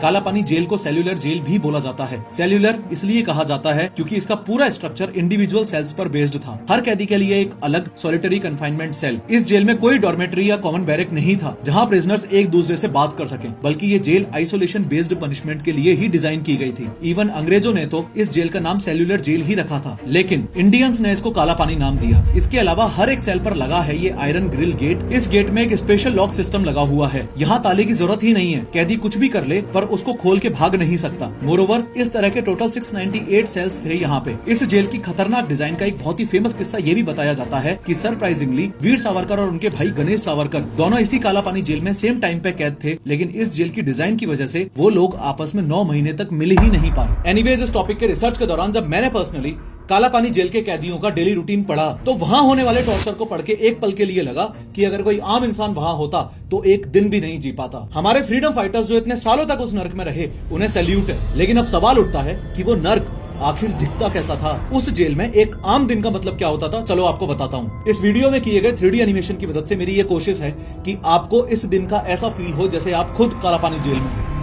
Kalapani jail को cellular jail भी बोला जाता है। सेल्यूलर इसलिए कहा जाता है क्योंकि इसका पूरा स्ट्रक्चर इंडिविजुअल सेल्स पर बेस्ड था। हर कैदी के लिए एक अलग सॉलिटरी कन्फाइनमेंट सेल। इस जेल में कोई डॉर्मेटरी या कॉमन बैरक नहीं था जहाँ प्रिजनर्स एक दूसरे से बात कर सकें, बल्कि ये जेल आइसोलेशन बेस्ड पनिशमेंट के लिए ही डिजाइन की गई थी। इवन अंग्रेजों ने तो इस जेल का नाम सेल्यूलर जेल ही रखा था, लेकिन इंडियंस ने इसको कालापानी नाम दिया। इसके अलावा हर एक सेल पर लगा है ये आयरन ग्रिल गेट। इस गेट में एक स्पेशल लॉक सिस्टम लगा हुआ है। यहाँ ताले की जरूरत ही नहीं है, कैदी कुछ भी कर ले पर उसको खोल के भाग नहीं सकता। मोरोवर इस तरह के टोटल 698 सेल्स थे यहाँ पे। इस जेल की खतरनाक डिजाइन का एक बहुत ही फेमस किस्सा ये भी बताया जाता है कि सरप्राइजिंगली वीर सावरकर और उनके भाई गणेश सावरकर दोनों इसी कालापानी जेल में सेम टाइम पे कैद थे, लेकिन इस जेल की डिजाइन की वजह से वो लोग आपस में 9 महीने तक मिल ही नहीं पाए। एनीवेज, इस टॉपिक के रिसर्च के दौरान जब मैंने पर्सनली कालापानी जेल के कैदियों का डेली रूटीन पढ़ा तो वहां होने वाले टॉर्चर को पढ़ के एक पल के लिए लगा कि अगर कोई आम इंसान वहां होता तो एक दिन भी नहीं जी पाता। हमारे फ्रीडम फाइटर्स जो इतने सालों तक उस नर्क में रहे, उन्हें सैल्यूट है, लेकिन अब सवाल उठता है कि वो नर्क आखिर दिखता कैसा था। उस जेल में एक आम दिन का मतलब क्या होता था, चलो आपको बताता हूँ। इस वीडियो में किए गए 3D एनिमेशन की मदद से मेरी ये कोशिश है कि आपको इस दिन का ऐसा फील हो जैसे आप खुद कालापानी जेल में हो।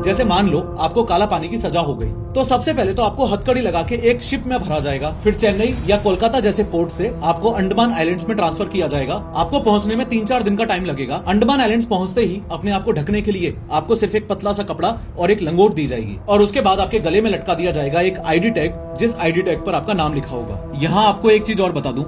जैसे मान लो आपको काला पानी की सजा हो गई, तो सबसे पहले तो आपको हथकड़ी लगा के एक शिप में भरा जाएगा, फिर चेन्नई या कोलकाता जैसे पोर्ट से आपको अंडमान आइलैंड्स में ट्रांसफर किया जाएगा। आपको पहुंचने में 3-4 दिन का टाइम लगेगा। अंडमान आइलैंड्स पहुंचते ही अपने आप को ढकने के लिए आपको सिर्फ एक पतला सा कपड़ा और एक लंगोट दी जाएगी, और उसके बाद आपके गले में लटका दिया जाएगा एक ID टैग, जिस ID टैग पर आपका नाम लिखा होगा। यहाँ आपको एक चीज और बता दूं,